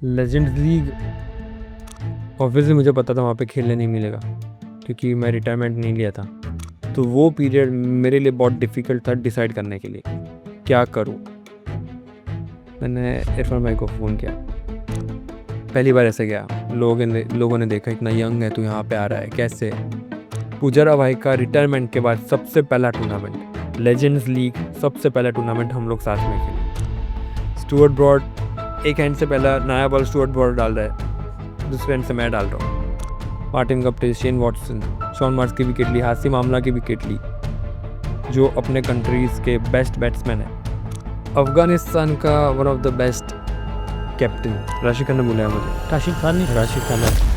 Legends league obviously मुझे पता था वहाँ पे खेलने नहीं मिलेगा क्योंकि मैं रिटायरमेंट नहीं लिया था। तो वो पीरियड मेरे लिए बहुत डिफ़िकल्ट था डिसाइड करने के लिए क्या करूँ। मैंने इरफान भाई को फ़ोन किया, पहली बार ऐसे गया। लोगों ने देखा इतना यंग है तो यहाँ पे आ रहा है कैसे। पुजारा भाई का रिटायरमेंट के बाद सबसे पहला टूर्नामेंट लेजेंड्स लीग, सबसे पहला टूर्नामेंट हम लोग साथ में खेले। स्टुअर्ट ब्रॉड एक हैंड से पहला नया बॉल स्टुअर्ट ब्रॉड डाल रहा है, दूसरे हैंड से मैं डाल रहा हूँ। Martin Guptill, Shane Watson, Shaun Marsh की विकेट ली, हासिम आमला की विकेट ली, जो अपने कंट्रीज़ के बेस्ट बैट्समैन है। अफगानिस्तान का one of the best captain Rashid Khan ने बुलाया मुझे। राशिद खान ने राशिद खान ने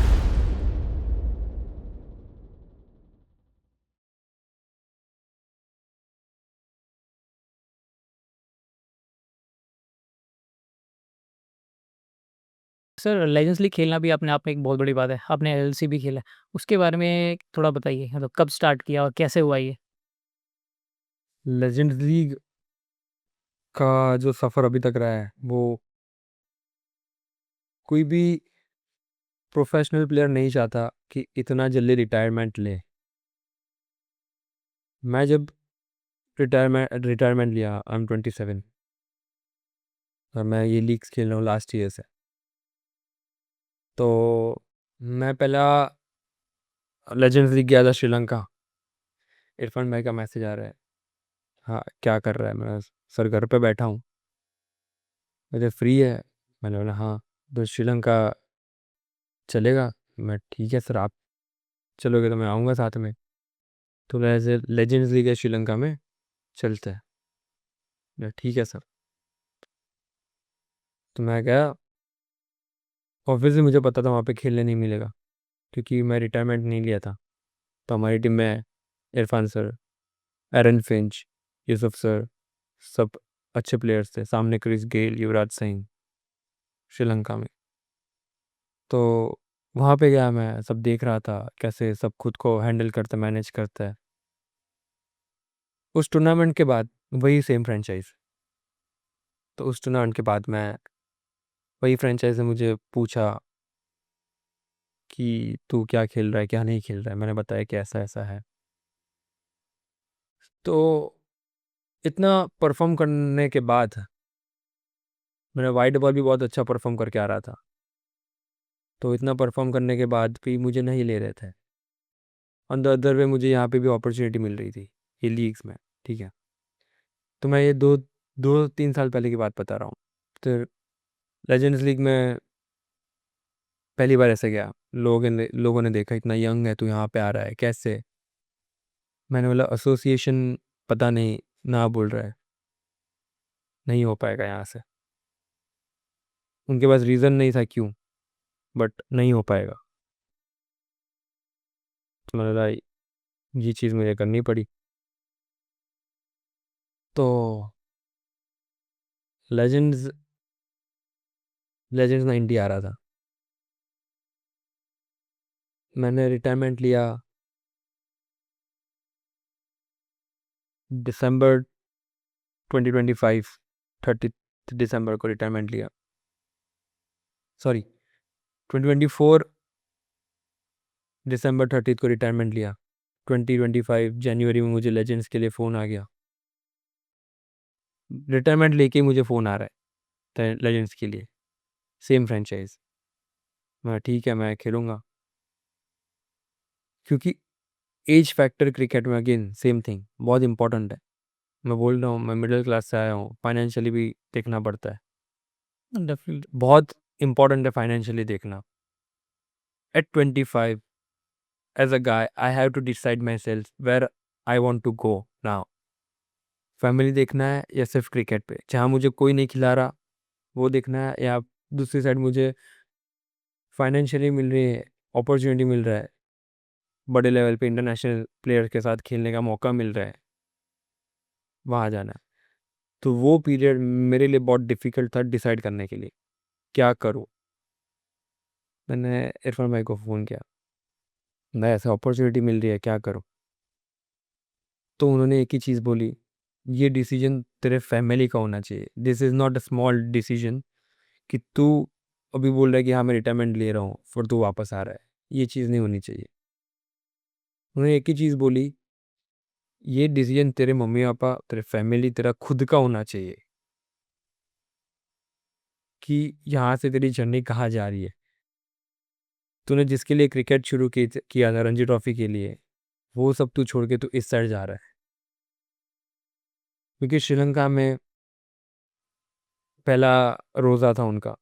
सर लेजेंड्स लीग खेलना भी अपने आप में एक बहुत बड़ी बात है। आपने एलएलसी भी खेला है, उसके बारे में थोड़ा बताइए, मतलब कब स्टार्ट किया और कैसे हुआ ये? लेजेंड्स लीग का जो सफ़र अभी तक रहा है वो कोई भी प्रोफेशनल प्लेयर नहीं चाहता कि इतना जल्दी रिटायरमेंट ले। मैं जब रिटायरमेंट लिया, आई एम 27 और मैं ये लीग्स खेल रहा हूँ लास्ट ईयर से। तो मैं पहला लेजेंड्स लीग गया था श्रीलंका। इरफान भाई का मैसेज आ रहा है, हाँ क्या कर रहा है। मैं सर घर पे बैठा हूँ। मुझे फ्री है। मैंने बोला हाँ, तो श्रीलंका चलेगा। मैं ठीक है सर, आप चलोगे तो मैं आऊँगा साथ में। तो ऐसे लेजेंड्स लीग है श्रीलंका में, चलते हैं। मैं ठीक है सर। तो मैं गया। ऑब्वियसली मुझे पता था वहाँ पे खेलने नहीं मिलेगा क्योंकि मैं रिटायरमेंट नहीं लिया था। तो हमारी टीम में Irfan sir, Aaron Finch, Yusuf sir, सब अच्छे प्लेयर्स थे। सामने क्रिस गेल, युवराज सिंह, श्रीलंका में। तो वहाँ पे गया, मैं सब देख रहा था कैसे सब खुद को हैंडल करते मैनेज करता है। उस टूर्नामेंट के बाद वही सेम फ्रेंचाइज, तो उस टूर्नामेंट के बाद मैं वही फ्रेंचाइज ने मुझे पूछा कि तू क्या खेल रहा है क्या नहीं खेल रहा है। मैंने बताया कि ऐसा ऐसा है। तो इतना परफॉर्म करने के बाद मेरा वाइड बॉल भी बहुत अच्छा परफॉर्म करके आ रहा था। तो इतना परफॉर्म करने के बाद भी मुझे नहीं ले रहे थे। ऑन द अदर वे मुझे यहाँ पे भी अपॉर्चुनिटी मिल रही थी ये लीग्स में, ठीक है। तो मैं ये दो दो तीन साल पहले की बात बता रहा हूँ। तो लेजेंड्स लीग में पहली बार ऐसे गया। लोगों ने देखा इतना यंग है तो यहाँ पे आ रहा है कैसे। मैंने बोला एसोसिएशन पता नहीं ना बोल रहा है, नहीं हो पाएगा यहाँ से। उनके पास रीज़न नहीं था क्यों, बट नहीं हो पाएगा। तो मैंने बोला ये चीज़ मुझे करनी पड़ी। तो लेजेंड्स लेजेंड्स 90 आ रहा था। मैंने रिटायरमेंट लिया दिसंबर 2025, 30 दिसंबर को रिटायरमेंट लिया। सॉरी, 2024 दिसंबर 30 को रिटायरमेंट लिया। 2025 जनवरी में मुझे लेजेंड्स के लिए फ़ोन आ गया। रिटायरमेंट लेके ही मुझे फ़ोन आ रहा है लेजेंड्स के लिए, सेम फ्रेंचाइज। मैं ठीक है, मैं खेलूँगा। क्योंकि एज फैक्टर क्रिकेट में अगेन सेम थिंग बहुत इंपॉर्टेंट है। मैं बोल रहा हूँ, मैं मिडिल क्लास से आया हूँ, फाइनेंशियली भी देखना पड़ता है। डेफिनेटली। बहुत इंपॉर्टेंट है फाइनेंशियली देखना। At 25 age a guy I have to decide myself where I want to go now. Family देखना है या सिर्फ क्रिकेट पे, जहाँ मुझे कोई नहीं खिला रहा वो देखना है, या दूसरी साइड मुझे फाइनेंशियली मिल रही है, अपॉर्चुनिटी मिल रहा है, बड़े लेवल पे इंटरनेशनल प्लेयर के साथ खेलने का मौका मिल रहा है, वहाँ जाना है। तो वो पीरियड मेरे लिए बहुत डिफ़िकल्ट था डिसाइड करने के लिए क्या करूँ। मैंने इरफान भाई को फ़ोन किया, मैं ऐसा अपॉर्चुनिटी मिल रही है क्या करूँ। तो उन्होंने एक ही चीज़ बोली, ये डिसीजन तेरे फैमिली का होना चाहिए। This is not a small decision कि तू अभी बोल रहा है कि हाँ मैं रिटायरमेंट ले रहा हूँ, फिर तू वापस आ रहा है। ये चीज़ नहीं होनी चाहिए। उन्होंने एक ही चीज़ बोली, ये डिसीजन तेरे मम्मी पापा, तेरे फैमिली, तेरा खुद का होना चाहिए कि यहाँ से तेरी जर्नी कहाँ जा रही है। तूने जिसके लिए क्रिकेट शुरू किया था रणजी ट्रॉफी के लिए, वो सब तू छोड़ के तू इस साइड जा रहा है। क्योंकि श्रीलंका में पहला रोज़ा था उनका,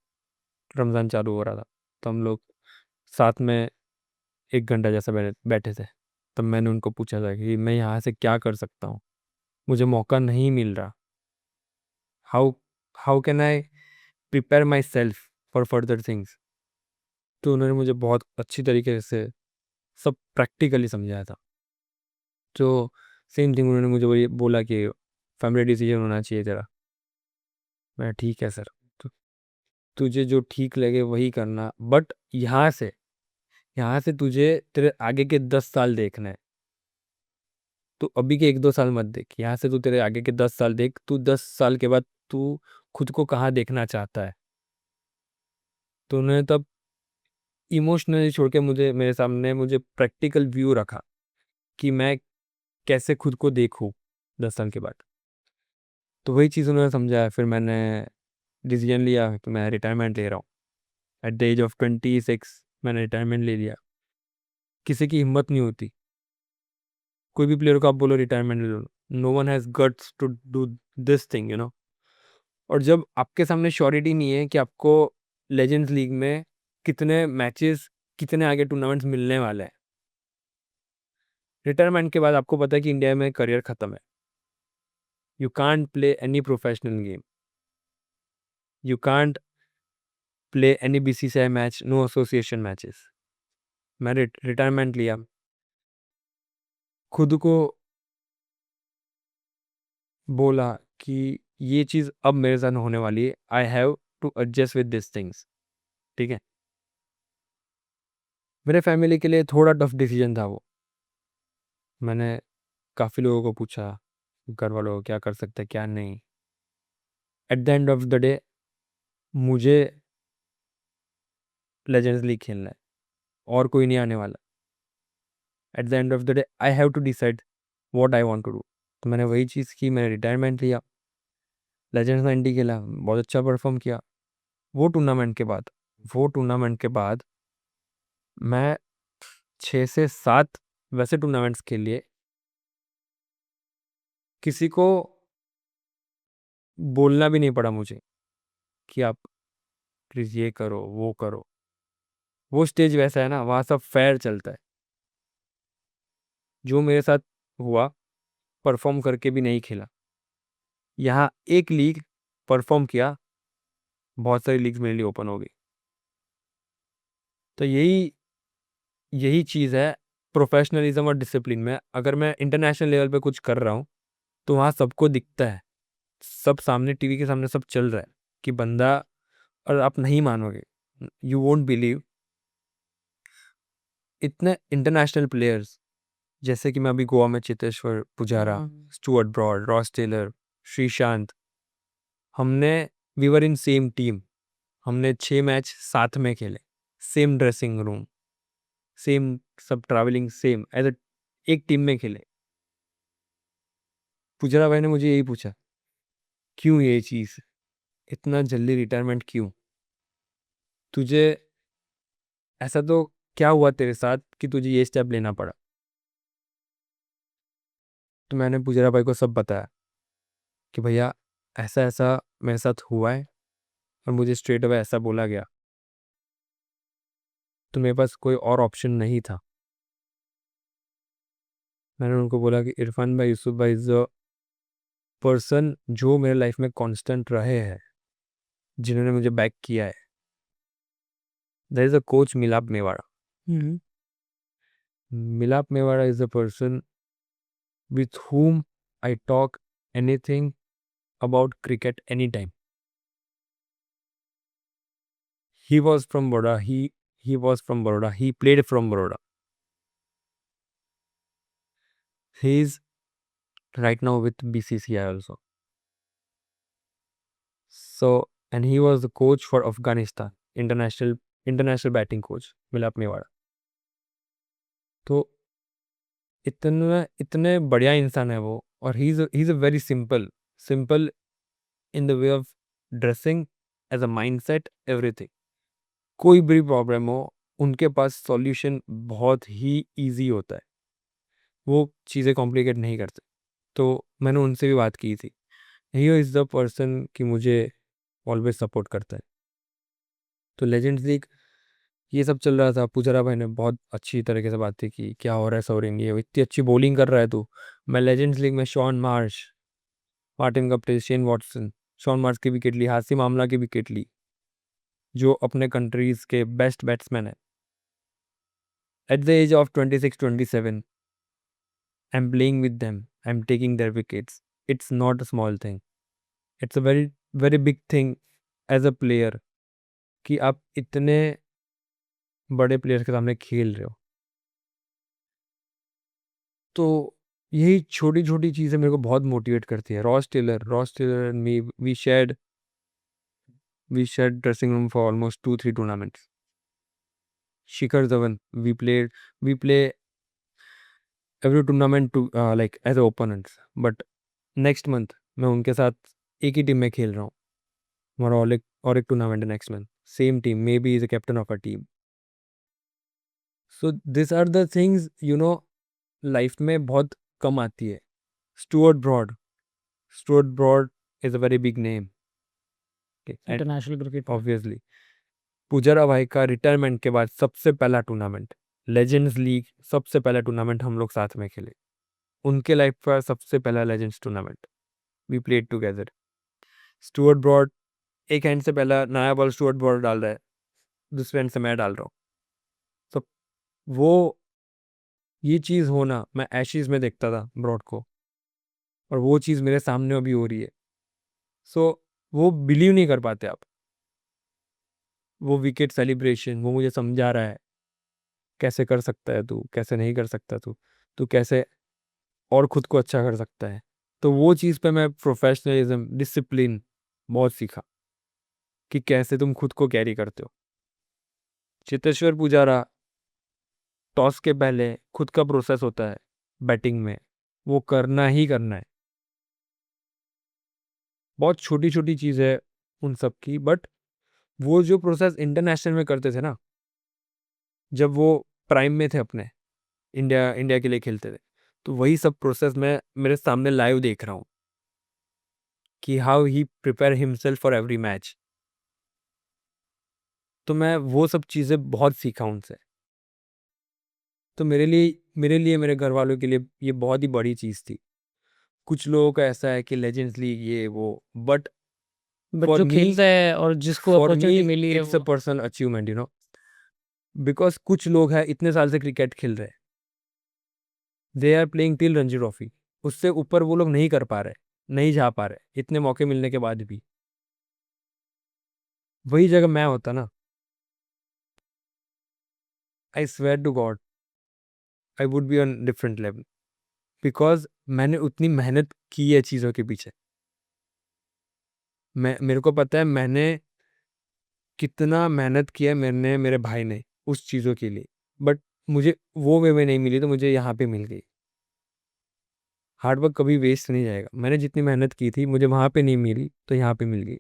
रमज़ान चालू हो रहा था, तो हम लोग साथ में 1 घंटा जैसा बैठे थे। तब मैंने उनको पूछा था कि मैं यहाँ से क्या कर सकता हूँ? मुझे मौका नहीं मिल रहा। How how can I prepare my self for further things? तो उन्होंने मुझे बहुत अच्छी तरीके से सब प्रैक्टिकली समझाया था। तो सेम थिंग उन्होंने मुझे वही बोला कि फैमिली डिसीजन होना चाहिए तेरा। मैं ठीक है सर, तो तुझे जो ठीक लगे वही करना, बट यहाँ से तुझे तेरे आगे के 10 साल देखना है। तू अभी के 1-2 साल मत देख, यहाँ से तू तेरे आगे के 10 साल देख। तू 10 साल के बाद तू खुद को कहाँ देखना चाहता है? तो उन्होंने तब इमोशनली छोड़ के मेरे सामने मुझे प्रैक्टिकल व्यू रखा कि मैं कैसे खुद को देखूँ 10 साल के बाद। तो वही चीज़ उन्होंने समझाया। फिर मैंने डिसीजन लिया कि मैं रिटायरमेंट ले रहा हूँ। एट द एज ऑफ 26 मैंने रिटायरमेंट ले लिया। किसी की हिम्मत नहीं होती। कोई भी प्लेयर को आप बोलो रिटायरमेंट ले लो, no one has guts to do this thing, और जब आपके सामने श्योरिटी नहीं है कि आपको लेजेंड्स लीग में कितने मैचेस, कितने आगे टूर्नामेंट्स मिलने वाले हैं। रिटायरमेंट के बाद आपको पता है कि इंडिया में करियर ख़त्म है। You can't play any professional game, you can't play any BCCI match, no association matches. मैं रिटायरमेंट लिया, खुद को बोला कि ये चीज़ अब मेरे साथ होने वाली है, I have to adjust with this things. ठीक है, मेरे फैमिली के लिए थोड़ा टफ डिसीजन था वो। मैंने काफ़ी लोगों को पूछा, घर वालों को क्या कर सकते हैं क्या नहीं। At the end of the day मुझे लेजेंड्स लीग खेलना है और कोई नहीं आने वाला। At the end of the day I have to decide what I want to do. तो मैंने वही चीज़ की, मैंने रिटायरमेंट लिया, लेजेंड्स 90 खेला, बहुत अच्छा परफॉर्म किया। वो टूर्नामेंट के बाद मैं 6 से 7 वैसे टूर्नामेंट्स खेल लिए। किसी को बोलना भी नहीं पड़ा मुझे कि आप प्लीज़ ये करो वो करो। वो स्टेज वैसा है ना, वहाँ सब फेयर चलता है। जो मेरे साथ हुआ, परफॉर्म करके भी नहीं खेला। यहाँ एक लीग परफॉर्म किया, बहुत सारी लीग्स मेरे लिए ओपन हो गई। तो यही यही चीज़ है प्रोफेशनलिज्म और डिसिप्लिन में। अगर मैं इंटरनेशनल लेवल पे कुछ कर रहा हूँ तो वहाँ सबको दिखता है, सब सामने टीवी के सामने सब चल रहा है कि बंदा, और आप नहीं मानोगे, यू वोंट बिलीव, इतने इंटरनेशनल प्लेयर्स, जैसे कि मैं अभी गोवा में Cheteshwar Pujara, Stuart Broad, Ross Taylor, Sreesanth, हमने we were in same team. हमने 6 मैच साथ में खेले, सेम ड्रेसिंग रूम, सेम सब ट्रैवलिंग, सेम एज अ एक टीम में खेले। पुजारा भाई ने मुझे यही पूछा, क्यों ये चीज़, इतना जल्दी रिटायरमेंट क्यों? तुझे ऐसा तो क्या हुआ तेरे साथ कि तुझे ये स्टेप लेना पड़ा? तो मैंने पुजारा भाई को सब बताया कि भैया ऐसा ऐसा मेरे साथ हुआ है, और मुझे स्ट्रेट अवे ऐसा बोला गया, तो मेरे पास कोई और ऑप्शन नहीं था। मैंने उनको बोला कि इरफान भाई, यूसुफ भाई इज़ अ पर्सन जो मेरे लाइफ में कांस्टेंट रहे हैं, जिन्होंने मुझे बैक किया है। There is a coach Milap Mewada. Milap Mewada is a person with whom I talk anything about cricket anytime. He was from Baroda. He was from Baroda. He played from Baroda. He is right now with BCCI also. So, and he was the coach for Afghanistan. International batting coach Milap Mewada. तो इतने बढ़िया इंसान है वो, और he is a very simple in the way of dressing, as a mindset, everything. कोई भी problem हो, उनके पास सॉल्यूशन बहुत ही ईजी होता है, वो चीज़ें कॉम्प्लिकेट नहीं करते। तो मैंने उनसे भी बात की थी। ही इज़ द पर्सन कि मुझे ऑलवेज सपोर्ट करता है। तो लेजेंड्स लीग ये सब चल रहा था, पुजारा भाई ने बहुत अच्छी तरीके से बातें की, क्या हो रहा है सौरेन, ये इतनी अच्छी बॉलिंग कर रहा है तू। मैं लेजेंड्स लीग में Shaun Marsh, Martin Guptill, Shane Watson, Shaun Marsh की विकेट ली, हासिम आमला की विकेट ली, जो अपने कंट्रीज के बेस्ट बैट्समैन है। At the age of 26-27 I am playing with them, I am taking their wickets. It's not a small thing, it's a very very big thing as a player, कि आप इतने बड़े players के सामने खेल रहे हो। तो यही छोटी छोटी चीज़ें मेरे को बहुत मोटिवेट करती है। Ross Taylor and me, we shared dressing room for almost 2-3 tournaments. Shikhar Dhawan, we play every tournament to like as a opponents, but next month मैं उनके साथ एक ही टीम में खेल रहा हूँ। हमारा और एक टूर्नामेंट है next month, same team, maybe is a captain of a team. So this are the things life में बहुत कम आती है। Stuart Broad is a very big name, and international cricket में। ऑब्वियसली पुजारा भाई का रिटायरमेंट के बाद सबसे पहला टूर्नामेंट, लेजेंड्स लीग, सबसे पहला टूर्नामेंट हम लोग साथ में खेले। उनके लाइफ का सबसे पहला legends tournament, we played together. Stuart Broad एक हैंड से पहला नया बॉल स्टुअर्ट ब्रॉड डाल रहा है, दूसरे हैंड से मैं डाल रहा हूँ। तो वो ये चीज़ होना मैं एशेज में देखता था ब्रॉड को, और वो चीज़ मेरे सामने अभी हो रही है। सो वो बिलीव नहीं कर पाते आप। वो विकेट सेलिब्रेशन, वो मुझे समझा रहा है कैसे कर सकता है तू, कैसे नहीं कर सकता तू, तू कैसे और खुद को अच्छा कर सकता है। तो वो चीज़ पे मैं प्रोफेशनलिज्म, डिसिप्लिन बहुत सीखा, कि कैसे तुम खुद को कैरी करते हो। चेतेश्वर पुजारा, टॉस के पहले खुद का प्रोसेस होता है बैटिंग में, वो करना ही करना है। बहुत छोटी छोटी चीज़ है उन सब की, बट वो जो प्रोसेस इंटरनेशनल में करते थे ना, जब वो प्राइम में थे अपने, इंडिया के लिए खेलते थे, तो वही सब प्रोसेस मैं मेरे सामने लाइव देख रहा हूँ, कि how he prepare himself for every match. तो मैं वो सब चीज़ें बहुत सीखा उनसे। तो मेरे घर वालों के लिए ये बहुत ही बड़ी चीज़ थी। कुछ लोगों का ऐसा है कि लेजेंड्स लीग ये वो, बट बट फॉर जो मी खेलता है और जिसको फॉर मी अपॉर्चुनिटी मिली है इट्स अ वो। पर्सनल अचीवमेंट, बिकॉज कुछ लोग हैं इतने साल से क्रिकेट खेल रहे हैं, they are playing till Ranji trophy, उससे ऊपर वो लोग नहीं कर पा रहे, नहीं जा पा रहे इतने मौके मिलने के बाद भी। वही जगह मैं होता ना, I swear to God, I would be on different level, because मैंने उतनी मेहनत की है चीज़ों के पीछे। मेरे को पता है मैंने कितना मेहनत किया, मैंने, मेरे भाई ने, उस चीज़ों के लिए, बट मुझे वो वे में नहीं मिली, तो मुझे यहाँ पे मिल गई। हार्डवर्क कभी वेस्ट नहीं जाएगा। मैंने जितनी मेहनत की थी, मुझे वहाँ पे नहीं मिली, तो यहाँ पे मिल गई।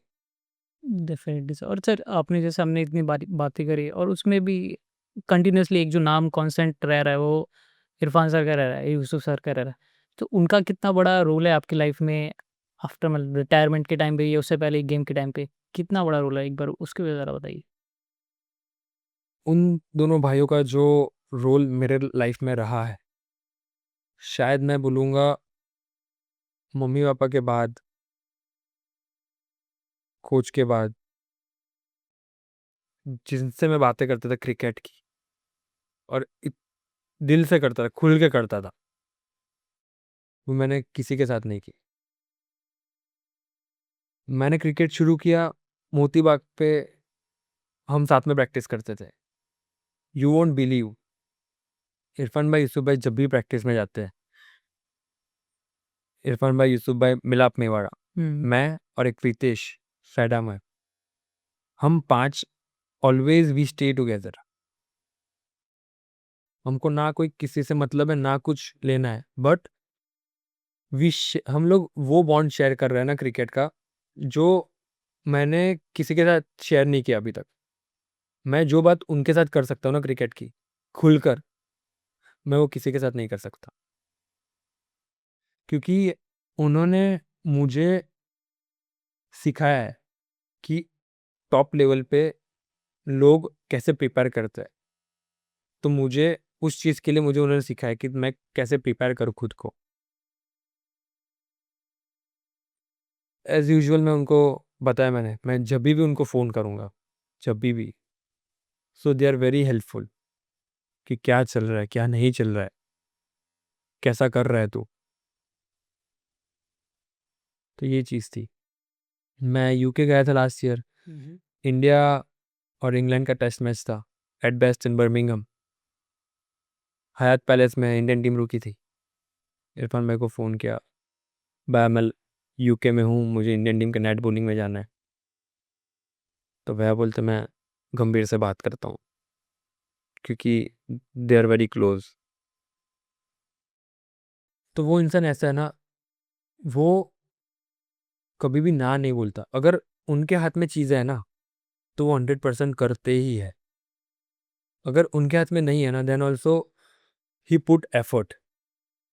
Definitely sir. और सर आपने जैसे हमने इतनी बातें करी, और उसमें भी कंटिन्यूसली एक जो नाम कांस्टेंट रह रहा है वो इरफान सर का रह रहा है, यूसुफ सर का रह रहा है। तो उनका कितना बड़ा रोल है आपकी लाइफ में, आफ्टर मतलब रिटायरमेंट के टाइम पे या उससे पहले गेम के टाइम पे, कितना बड़ा रोल है, एक बार उसके बारे में ज़रा बताइए। उन दोनों भाइयों का जो रोल मेरे लाइफ में रहा है, शायद मैं बोलूँगा मम्मी पापा के बाद, कोच के बाद, जिनसे मैं बातें करता था क्रिकेट की, और दिल से करता था, खुल के करता था, वो मैंने किसी के साथ नहीं की। मैंने क्रिकेट शुरू किया मोती बाग पे, हम साथ में प्रैक्टिस करते थे। यू वोंट बिलीव, इरफान भाई, यूसुफ भाई जब भी प्रैक्टिस में जाते हैं, इरफान भाई, यूसुफ भाई, मिलाप मेवाड़ा, मैं और एक प्रीतेश सैडाम है, हम 5 ऑलवेज वी स्टे टुगेदर। हमको ना कोई किसी से मतलब है, ना कुछ लेना है, बट हम लोग वो बॉन्ड शेयर कर रहे हैं ना क्रिकेट का, जो मैंने किसी के साथ शेयर नहीं किया अभी तक। मैं जो बात उनके साथ कर सकता हूँ ना क्रिकेट की, खुलकर, मैं वो किसी के साथ नहीं कर सकता, क्योंकि उन्होंने मुझे सिखाया है कि टॉप लेवल पे लोग कैसे प्रिपेयर करते हैं। तो मुझे उस चीज़ के लिए मुझे उन्होंने सिखाया कि मैं कैसे प्रिपेयर करूँ खुद को। एज़ यूजुअल मैं उनको बताया मैंने, मैं जभी भी उनको फ़ोन करूँगा, जभी भी, सो दे आर वेरी हेल्पफुल कि क्या चल रहा है, क्या नहीं चल रहा है, कैसा कर रहा है तू? तो ये चीज़ थी। मैं यूके गया था लास्ट ईयर, इंडिया और इंग्लैंड का टेस्ट मैच था, Edgbaston in Birmingham. Hyatt Palace में इंडियन टीम रुकी थी। इरफान भाई को फ़ोन किया, भाई मैं यूके में हूँ, मुझे इंडियन टीम के नेट बॉलिंग में जाना है। तो वह बोलते मैं गंभीर से बात करता हूँ, क्योंकि दे आर वेरी क्लोज। तो वो इंसान ऐसा है ना, वो कभी भी ना नहीं बोलता। अगर उनके हाथ में चीज़ है ना, तो वो 100% करते ही है। अगर उनके हाथ में नहीं है ना, then also he put effort,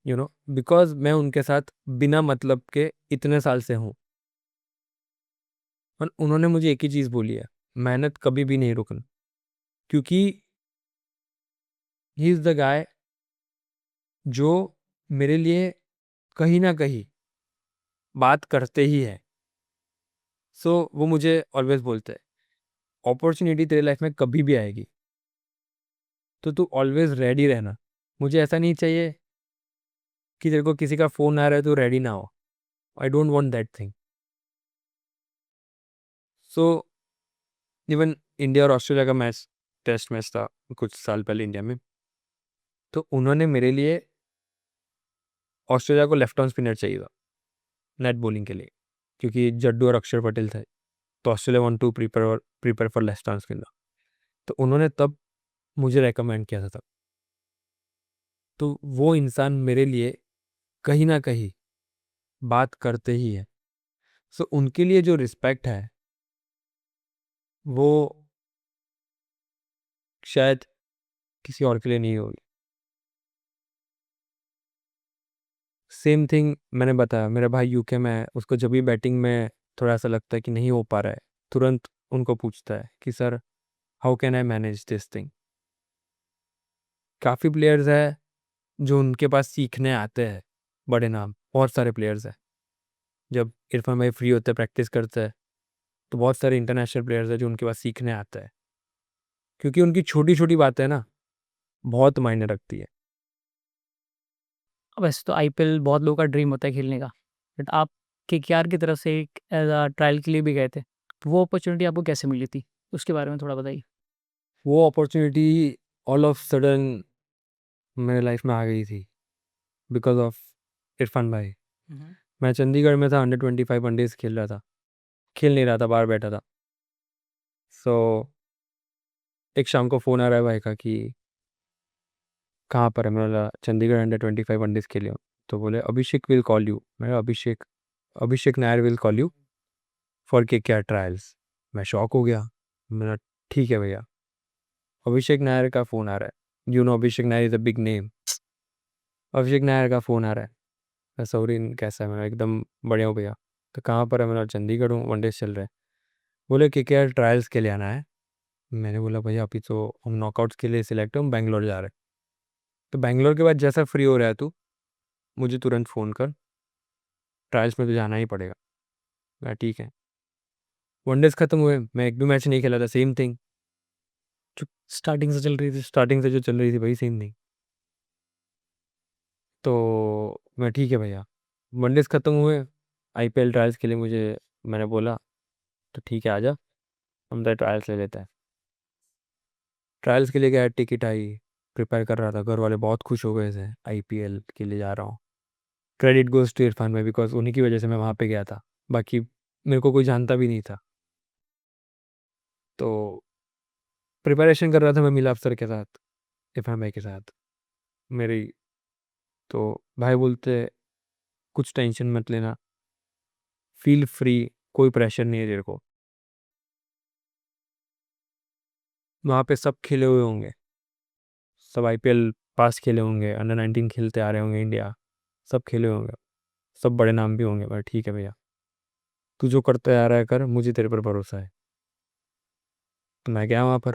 because मैं उनके साथ बिना मतलब के इतने साल से हूँ, और उन्होंने मुझे एक ही चीज़ बोली है, मेहनत कभी भी नहीं रुकना, क्योंकि ही इज़ द गाय जो मेरे लिए कहीं ना कहीं बात करते ही है। सो वो मुझे ऑलवेज बोलते हैं, अपॉर्चुनिटी तेरे लाइफ में कभी भी आएगी, तो तू ऑलवेज रेडी रहना। मुझे ऐसा नहीं चाहिए कि तेरे को किसी का फ़ोन आ रहा है तो रेडी ना हो। आई don't want that thing. So even India और ऑस्ट्रेलिया का मैच, टेस्ट मैच था कुछ साल पहले इंडिया में, तो उन्होंने मेरे लिए, ऑस्ट्रेलिया को लेफ्ट आर्म स्पिनर चाहिए था नेट बॉलिंग के लिए, क्योंकि जड्डू और अक्षर पटेल थे। तो Australia want to prepare for left arm spinner. तो उन्होंने तब मुझे रेकमेंड किया था तब। तो वो इंसान मेरे लिए कहीं ना कहीं बात करते ही है। सो उनके लिए जो रिस्पेक्ट है, वो शायद किसी और के लिए नहीं होगी। सेम थिंग मैंने बताया, मेरा भाई यूके में है, उसको जब भी बैटिंग में थोड़ा सा लगता है कि नहीं हो पा रहा है, तुरंत उनको पूछता है कि sir how can I manage this thing. काफ़ी प्लेयर्स है जो उनके पास सीखने आते हैं, बड़े नाम, बहुत सारे प्लेयर्स हैं। जब इरफान भाई फ्री होते हैं, प्रैक्टिस करते हैं, तो बहुत सारे इंटरनेशनल प्लेयर्स हैं जो उनके पास सीखने आते हैं, क्योंकि उनकी छोटी छोटी बातें ना बहुत मायने रखती है। वैसे तो आईपीएल बहुत लोगों का ड्रीम होता है खेलने का, बट आप केकेआर की तरफ से एक एज अ ट्रायल के लिए भी गए थे, तो वो अपॉर्चुनिटी आपको कैसे मिली थी, उसके बारे में थोड़ा बताइए। वो अपॉर्चुनिटी ऑल ऑफ सडन मेरे लाइफ में आ गई थी, बिकॉज ऑफ इरफान भाई। मैं चंडीगढ़ में था, 125 वनडेज खेल रहा था, खेल नहीं रहा था, बाहर बैठा था। सो एक शाम को फ़ोन आ रहा है भाई का कि कहाँ पर है। मैं बोला चंडीगढ़ 125 वनडेज खेले हो। तो बोले अभिषेक विल कॉल यू। मैं Abhishek Nayar will call you for KKR trials. मैं शॉक हो गया। मेरा ठीक है भैया, अभिषेक नायर का फ़ोन आ रहा है, Abhishek Nayar is a big name. Abhishek Nayar का फ़ोन आ रहा है। मैं सौरीन कैसा है, मैं एकदम बढ़िया हूँ भैया। तो कहाँ पर है, मेरा चंडीगढ़ हूँ, वनडेज चल रहे हैं। बोले केकेआर ट्रायल्स के लिए आना है। मैंने बोला भैया अभी तो हम नॉकआउट्स के लिए सिलेक्ट हम बैंगलोर जा रहे हैं। तो बैंगलोर के बाद जैसा फ्री हो रहा है तू, मुझे तुरंत फ़ोन कर, ट्रायल्स में तो जाना ही पड़ेगा। मैं ठीक है। वनडेज खत्म हुए, मैं एक भी मैच नहीं खेला था, सेम थिंग स्टार्टिंग से चल रही थी। स्टार्टिंग से जो चल रही थी वही सेम थिंग। तो मैं ठीक है भैया। वनडेज खत्म हुए, आईपीएल ट्रायल्स के लिए मुझे, मैंने बोला तो ठीक है आजा, हम तो ट्रायल्स ले लेते हैं। ट्रायल्स के लिए गया, टिकट आई, प्रिपेयर कर रहा था, घर वाले बहुत खुश हो गए थे, आईपीएल के लिए जा रहा हूँ। क्रेडिट गोज़ टू इरफान भाई, बिकॉज उन्हीं की वजह से मैं वहाँ पे गया था। बाकी मेरे को कोई जानता भी नहीं था। तो प्रिपरेशन कर रहा था मैं मिलाप सर के साथ, इरफान भाई के साथ मेरी। तो भाई बोलते कुछ टेंशन मत लेना, फील फ्री, कोई प्रेशर नहीं है तेरे को। वहाँ पे सब खेले हुए होंगे, सब आईपीएल पास खेले होंगे, अंडर 19 खेलते आ रहे होंगे इंडिया, सब खेले होंगे, सब बड़े नाम भी होंगे। पर ठीक है भैया, तू जो करता आ रहा है कर, मुझे तेरे पर भरोसा है। तो मैं गया वहाँ पर,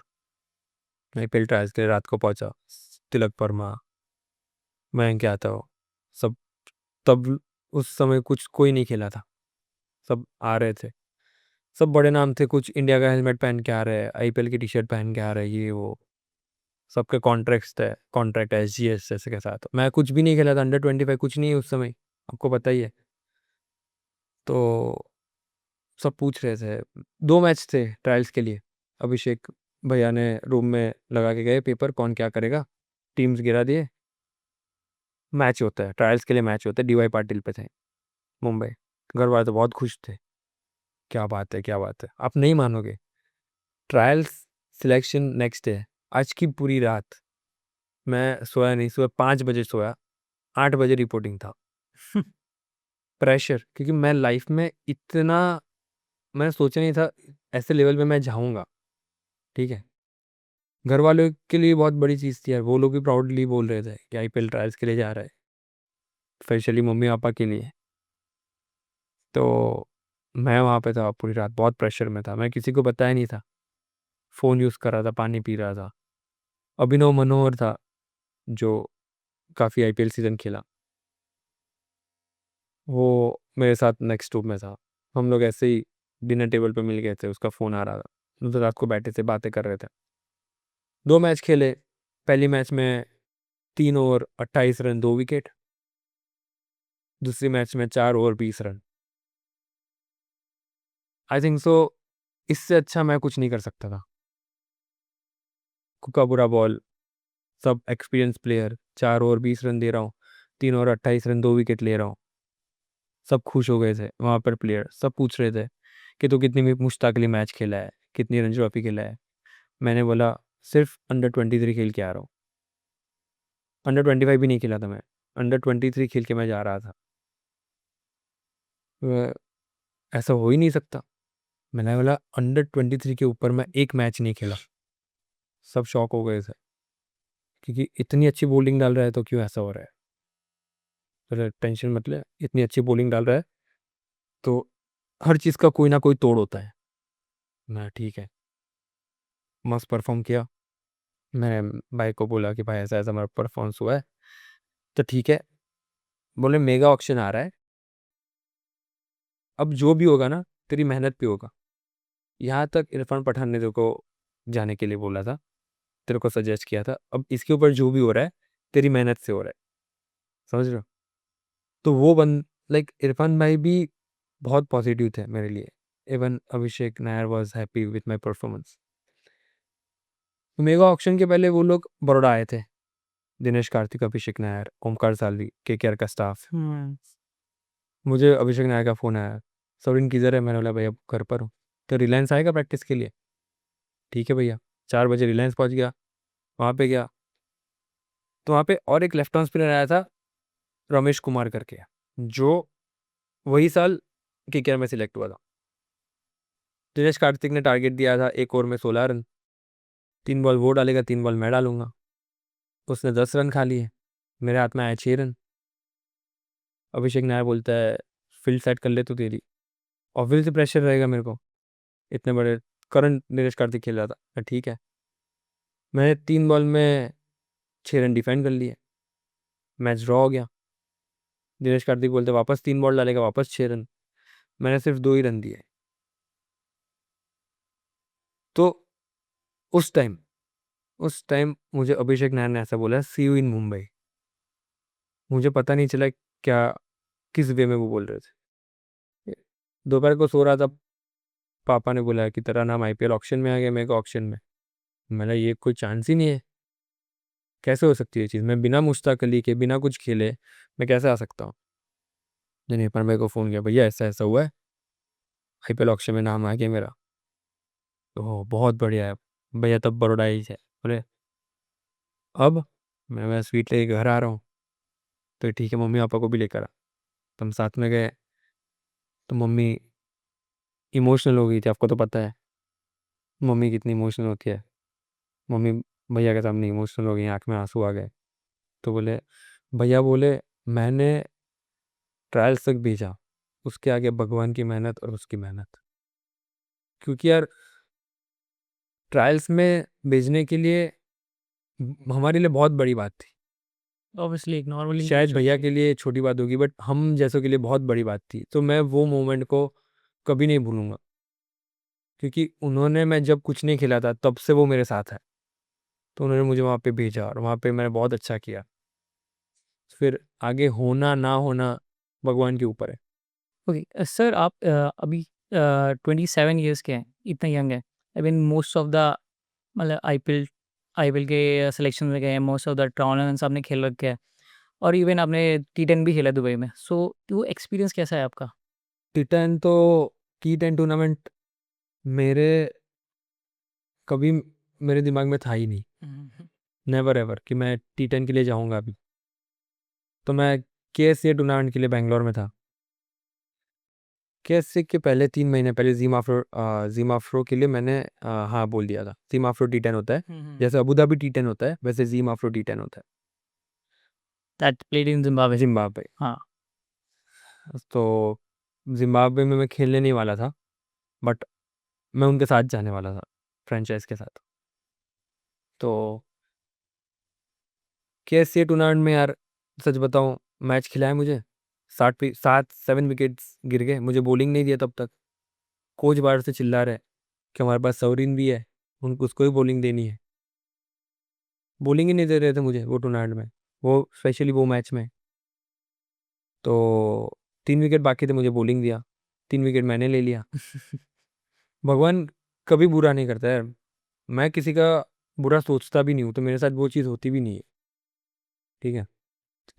आईपीएल ट्रायल्स के लिए रात को पहुंचा। तिलक वर्मा, मैं क्या था वो सब, तब उस समय कुछ कोई नहीं खेला था, सब आ रहे थे, सब बड़े नाम थे। कुछ इंडिया का हेलमेट पहन के आ रहे हैं, आईपीएल की टी शर्ट पहन के आ रहे हैं, ये वो सबके कॉन्ट्रैक्ट्स थे, कॉन्ट्रैक्ट SGS ऐसे के साथ। मैं कुछ भी नहीं खेला था, अंडर 25 कुछ नहीं है उस समय, आपको पता ही है। तो सब पूछ रहे थे, 2 मैच थे ट्रायल्स के लिए। अभिषेक भैया ने रूम में लगा के गए पेपर, कौन क्या करेगा, टीम्स गिरा दिए। मैच होता है ट्रायल्स के लिए, मैच होता है, DY पाटिल पे थे, मुंबई। घर वाले तो बहुत खुश थे, क्या बात है क्या बात है, आप नहीं मानोगे। ट्रायल्स सिलेक्शन नेक्स्ट डे, आज की पूरी रात मैं सोया नहीं, सुबह 5 बजे सोया, 8 बजे रिपोर्टिंग था। प्रेशर, क्योंकि मैं लाइफ में इतना, मैंने सोचा नहीं था ऐसे लेवल पे मैं जाऊंगा। ठीक है, घर वालों के लिए बहुत बड़ी चीज़ थी यार, वो लोग भी प्राउडली बोल रहे थे कि आईपीएल ट्रायल्स के लिए जा रहा है, स्पेशली मम्मी पापा के लिए। तो मैं वहाँ पे था पूरी रात, बहुत प्रेशर में था, मैं किसी को बताया नहीं था, फ़ोन यूज़ कर रहा था, पानी पी रहा था। अभिनव मनोहर था जो काफ़ी आईपीएल सीजन खेला, वो मेरे साथ नेक्स्ट रूम में था। हम लोग ऐसे ही डिनर टेबल पे मिल गए थे, उसका फ़ोन आ रहा था, हम तो रात को बैठे थे, बातें कर रहे थे। 2 मैच खेले, पहली मैच में 3 ओवर 28 रन 2 विकेट, दूसरी मैच में 4 over 20 run. I think so इससे अच्छा मैं कुछ नहीं कर सकता था। कुका बुरा बॉल, सब एक्सपीरियंस प्लेयर, 4 ओवर 20 रन दे रहा हूँ, 3 ओवर 28 रन 2 विकेट ले रहा हूँ। सब खुश हो गए थे वहाँ पर, प्लेयर सब पूछ रहे थे कि तू कितनी मुश्ताक अली मैच खेला है, कितनी रणजी ट्रॉफी खेला है। मैंने बोला सिर्फ अंडर 23 खेल के आ रहा हूँ, अंडर 25 भी नहीं खेला था मैं, अंडर 23 खेल के मैं जा रहा था। वह- ऐसा हो ही नहीं सकता। मैंने बोला अंडर 23 के ऊपर मैं एक मैच नहीं खेला। सब शॉक हो गए थे, क्योंकि इतनी अच्छी बॉलिंग डाल रहा है तो क्यों ऐसा हो रहा है। तो टेंशन मत ले, इतनी अच्छी बॉलिंग डाल रहा है तो हर चीज़ का कोई ना कोई तोड़ होता है। मैं ठीक है, मस्त परफॉर्म किया। मैंने भाई को बोला कि भाई ऐसा ऐसा मेरा परफॉर्मेंस हुआ है। तो ठीक है, बोले मेगा ऑक्शन आ रहा है, अब जो भी होगा ना तेरी मेहनत पे होगा। यहाँ तक इरफान पठान ने तेरे को जाने के लिए बोला था, तेरे को सजेस्ट किया था, अब इसके ऊपर जो भी हो रहा है तेरी मेहनत से हो रहा है, समझ रहे हो। तो वो लाइक इरफान भाई भी बहुत पॉजिटिव थे मेरे लिए। Even Abhishek Nair was happy with my performance. Mega auction के पहले वो लोग बड़ौदा आए थे, दिनेश कार्तिक, अभिषेक नायर, ओमकार सालवी, KKR का स्टाफ। मुझे अभिषेक नायर का फ़ोन आया, सौरिन किधर है, मैंने बोला भैया घर पर हूँ। तो रिलायंस आएगा प्रैक्टिस के लिए, ठीक है भैया। 4 बजे रिलायंस पहुँच गया, वहाँ पे गया तो वहाँ पे और एक लेफ्ट आर्म स्पिनर आया था, रमेश कुमार करके, जो वही साल KKR में सिलेक्ट हुआ था। दिनेश कार्तिक ने टारगेट दिया था 1 ओवर में 16 रन, 3 बॉल वो डालेगा, 3 बॉल मैं डालूंगा। उसने 10 रन खा लिए, मेरे हाथ में आए 6 रन। अभिषेक नायर बोलता है फील्ड सेट कर ले तो तेरी, ऑब्वियसली प्रेशर रहेगा मेरे को, इतने बड़े करंट दिनेश कार्तिक खेल रहा था। ठीक है, मैंने 3 बॉल में 6 रन डिफेंड कर लिए, मैच ड्रॉ हो गया। दिनेश कार्तिक बोलते वापस 3 बॉल डालेगा, वापस 6 रन, मैंने सिर्फ 2 ही रन दिए। तो उस टाइम मुझे अभिषेक नायर ने ऐसा बोला, सी यू इन मुंबई। मुझे पता नहीं चला क्या, किस वे में वो बोल रहे थे। दोपहर को सो रहा था, पापा ने बोला कि तेरा नाम आईपीएल ऑक्शन में आ गया, मेरे को ऑक्शन में। मैंने ये कोई चांस ही नहीं है, कैसे हो सकती है ये चीज़, मैं बिना मुश्ताक अली के, बिना कुछ खेले मैं कैसे आ सकता हूँ। जन इरफान भाई को फ़ोन किया, भैया ऐसा ऐसा हुआ है, आईपीएल ऑक्शन में नाम आ गया मेरा। तो बहुत बढ़िया है, भैया तब बड़ौदा ही है। बोले अब मैं स्वीट लेके घर आ रहा हूँ। तो ठीक है, मम्मी पापा को भी लेकर आ। तो हम साथ में गए। तो मम्मी इमोशनल हो गई थी, आपको तो पता है मम्मी कितनी इमोशनल होती है। मम्मी भैया के सामने इमोशनल हो गई, आंख में आंसू आ गए। तो बोले, भैया बोले मैंने ट्रायल्स तक भेजा, उसके आगे भगवान की मेहनत और उसकी मेहनत। क्योंकि यार ट्रायल्स में भेजने के लिए हमारे लिए बहुत बड़ी बात थी। ऑब्वियसली एक नॉर्मल शायद भैया इंडिविजुअल के लिए छोटी बात होगी, बट हम जैसों के लिए बहुत बड़ी बात थी। तो मैं वो मोमेंट को कभी नहीं भूलूंगा, क्योंकि उन्होंने, मैं जब कुछ नहीं खिला था तब से वो मेरे साथ है। तो उन्होंने मुझे वहाँ पे भेजा और वहाँ पे मैंने बहुत अच्छा किया। फिर आगे होना ना होना भगवान के ऊपर है। ओके सर, आप अभी 27 ईयर्स के हैं, इतने यंग हैं। I mean most of the मतलब आईपीएल के सिलेक्शन में गए हैं, मोस्ट ऑफ द टूर्नामेंट्स आपने खेल रखे हैं, और इवन आपने T10 भी खेला दुबई में। सो वो एक्सपीरियंस कैसा है आपका? T10 तो T10 टूर्नामेंट मेरे कभी मेरे दिमाग में था ही नहीं, नेवर एवर कि मैं T10 के लिए जाऊंगा अभी। तो मैं KSC टूर्नामेंट के लिए बैंगलोर में था। KSC के पहले 3 महीने पहले जीम आफ्रो के लिए मैंने हाँ बोल दिया था। जीम आफ्रो T10 होता है, जैसे अबू धाबी T10 होता है वैसे जीम आफ्रो T10 होता है, that played in Zimbabwe. Zimbabwe. हाँ। तो जिम्बाब्वे में मैं खेलने नहीं वाला था, बट मैं उनके साथ जाने वाला था, फ्रेंचाइज के साथ। तो KSC टूर्नामेंट में यार सच बताऊं, मैच खिलाया मुझे 7 विकेट्स गिर गए, मुझे बॉलिंग नहीं दिया तब तक। कोच बाहर से चिल्ला रहे कि हमारे पास सवरीन भी है, उनको उसको ही बॉलिंग देनी है। बॉलिंग ही नहीं दे रहे थे मुझे वो टूर्नामेंट में, वो स्पेशली वो मैच में। तो 3 विकेट बाकी थे, मुझे बॉलिंग दिया, 3 विकेट मैंने ले लिया। भगवान कभी बुरा नहीं करता यार, मैं किसी का बुरा सोचता भी नहीं हूँ, तो मेरे साथ वो चीज़ होती भी नहीं है। ठीक है,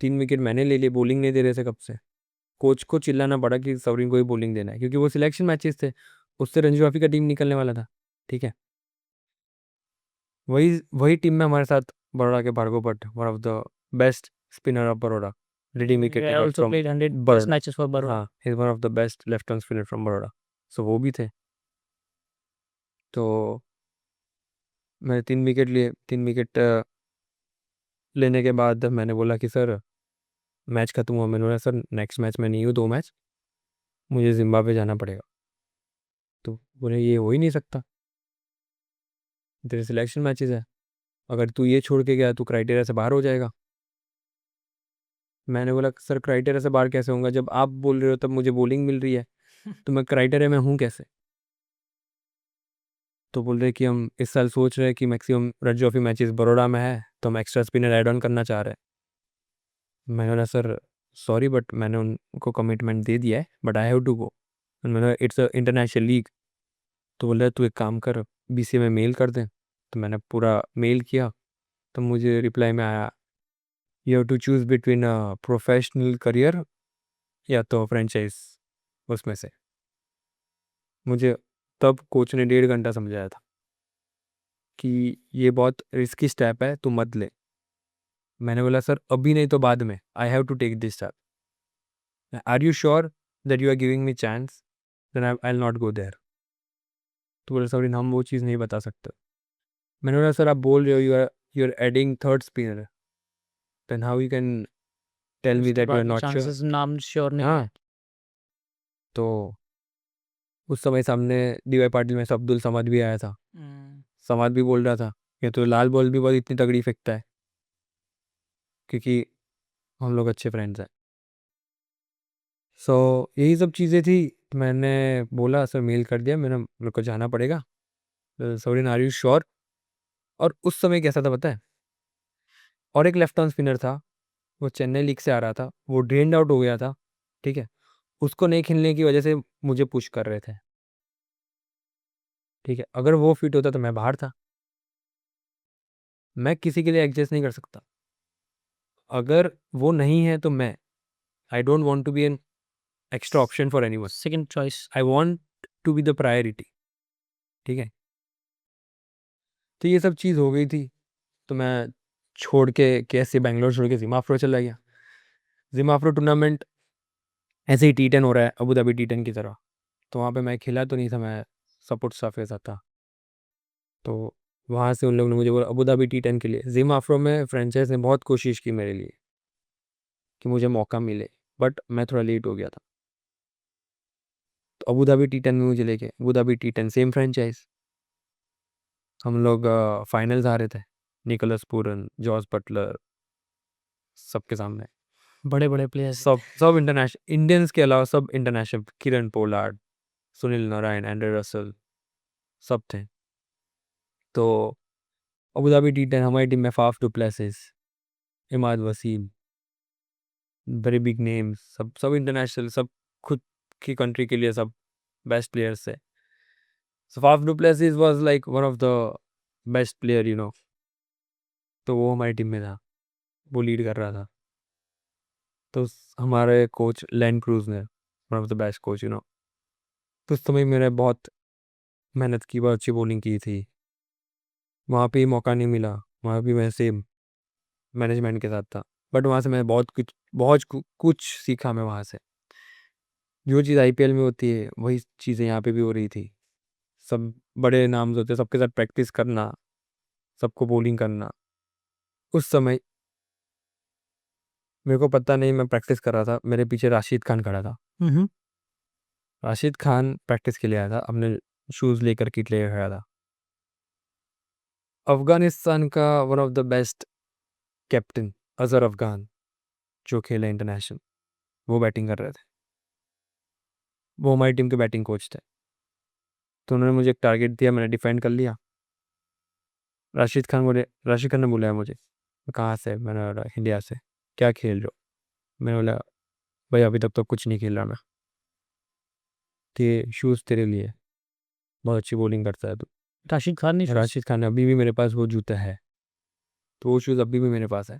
3 विकेट मैंने ले लिए, बॉलिंग नहीं दे रहे थे कब से। कोच को चिल्लाना पड़ा कि सवरीन को ही बॉलिंग देना है, क्योंकि वो सिलेक्शन मैचेस थे, उससे रणजी ट्रॉफी का टीम निकलने वाला था। ठीक है, वही वही टीम में हमारे साथ बड़ौदा के Bhargav Bhatt, one of the best spinner of Baroda, leading wicket I taker also from played 100 plus Baroda. Matches for Baroda. हाँ, he is one of the best left arm spinner from Baroda. So वो भी थे। तो मैंने 3 विकेट लिए, 3 विकेट लेने के बाद मैंने बोला कि सर मैच खत्म हुआ। मैंने बोला सर नेक्स्ट मैच में नहीं हूँ, 2 मैच मुझे जिम्बाब्वे जाना पड़ेगा। तो बोले ये हो ही नहीं सकता, तेरे सिलेक्शन मैचेस है, अगर तू ये छोड़ के गया तू क्राइटेरिया से बाहर हो जाएगा। मैंने बोला सर क्राइटेरिया से बाहर कैसे होऊंगा, जब आप बोल रहे हो तब मुझे बॉलिंग मिल रही है, तो मैं क्राइटेरिया में हूँ कैसे। तो बोल रहे कि हम इस साल सोच रहे हैं कि maximum Ranji trophy matches Baroda में है, तो हम एक्स्ट्रा स्पिनर ऐड ऑन करना चाह रहे हैं। मैंने बोला सर सॉरी, बट मैंने उनको कमिटमेंट दे दिया है, but I have to go. मैंने इट्स अ इंटरनेशनल लीग। तो बोल रहे तू एक काम कर, BCA में मेल कर दे। तो मैंने पूरा मेल किया, तो मुझे रिप्लाई में आया, you have to choose between a professional career या तो फ्रेंचाइज, उसमें से। मुझे तब कोच ने 1.5 घंटा समझाया था कि ये बहुत रिस्की स्टेप है, तू मत ले। मैंने बोला सर अभी नहीं तो बाद में, I have to take this step. Are you sure that you are giving me chance, then I will not go there. तो बोले सॉरी हम वो चीज़ नहीं बता सकते। मैंने बोला सर आप बोल रहे हो you are adding third spinner, then how you can tell me उसके दैट यू आर बाद नॉट श्योर। चांसेस नाम श्योर नहीं है। हाँ, तो उस समय सामने DY पाटिल में से अब्दुल समद भी आया था। समद भी बोल रहा था कि तो लाल बॉल भी बहुत इतनी तगड़ी फेंकता है, क्योंकि हम लोग अच्छे फ्रेंड्स हैं। सो यही सब चीज़ें थी। मैंने बोला सर मेल कर दिया, मेरे को जाना पड़ेगा, सॉरी आर यू श्योर। और उस समय कैसा था पता है, और एक लेफ्ट आर्म स्पिनर था, वो चेन्नई लीग से आ रहा था, वो ड्रेन्ड आउट हो गया था। ठीक है, उसको नहीं खेलने की वजह से मुझे पुश कर रहे थे। ठीक है, अगर वो फिट होता तो मैं बाहर था। मैं किसी के लिए एडजस्ट नहीं कर सकता, अगर वो नहीं है तो मैं, I don't want to be an extra option for anyone, second choice. I want to be the priority. ठीक है, तो ये सब चीज़ हो गई थी, तो मैं छोड़ के कैसे बैंगलोर छोड़ के ज़िमा अफ्रो चला गया। ज़िमा अफ्रो टूर्नामेंट ऐसे ही T10 हो रहा है, अबू धाबी T10 की तरह। तो वहाँ पे मैं खेला तो नहीं था, मैं सपोर्ट स्टाफ के साथ था। तो वहाँ से उन लोगों ने मुझे बोला अबू धाबी T10 के लिए। ज़िमा अफ्रो में फ्रेंचाइज़ ने बहुत कोशिश की मेरे लिए कि मुझे मौका मिले, बट मैं थोड़ा लेट हो गया था। तो अबू धाबी T10 में मुझे लेके, Abu Dhabi T10 same franchise. हम लोग फाइनल्स आ रहे थे, निकोलस पूरन, जॉस बटलर, सबके सामने। बड़े-बड़े प्लेयर्स सब सब इंटरनेशनल, इंडियंस के अलावा सब international, Kieron Pollard, Sunil Narine, Andre Russell, सब थे। तो अबू धाबी T10 हमारी टीम में Faf du Plessis, Imad Wasim, very big names, सब सब इंटरनेशनल, सब खुद की कंट्री के लिए सब बेस्ट प्लेयर्स थे। So Faf du Plessis was like one of the best player, you know. तो वो हमारी टीम में था, वो लीड कर रहा था। तो हमारे कोच लैंड क्रूज ने, one of the best coach, you know. तो उस समय मैंने बहुत मेहनत की, बहुत अच्छी बॉलिंग की थी। वहाँ पे मौका नहीं मिला, वहाँ भी मैं सेम मैनेजमेंट के साथ था, बट वहाँ से मैं बहुत कुछ सीखा मैं वहाँ से। जो चीज़ IPL में होती है वही चीज़ें यहाँ पे भी हो रही थी। सब बड़े नाम होते हैं, सबके साथ प्रैक्टिस करना, सबको बॉलिंग करना। उस समय मेरे को पता नहीं, मैं प्रैक्टिस कर रहा था, मेरे पीछे राशिद खान खड़ा था। हुँ। राशिद खान प्रैक्टिस के लिए आया था, अपने शूज़ लेकर, किट लेकर खड़ा था। अफ़गानिस्तान का one of the best captain Azhar Afghan, जो खेले इंटरनेशनल, वो बैटिंग कर रहे थे। वो हमारी टीम के बैटिंग कोच थे। तो उन्होंने मुझे एक टारगेट दिया, मैंने डिफेंड कर लिया। राशिद खान ने बुलाया मुझे, कहाँ से? मैंने बोला इंडिया से। क्या खेल रहे हो? मैंने बोला भाई अभी तक तो कुछ नहीं खेल रहा मैं। तो ये शूज़ तेरे लिए, बहुत अच्छी बॉलिंग करता है तू। राशिद खान ने शूज़ राशिद खान ने, अभी भी मेरे पास वो जूता है, तो वो शूज़ अभी भी मेरे पास है।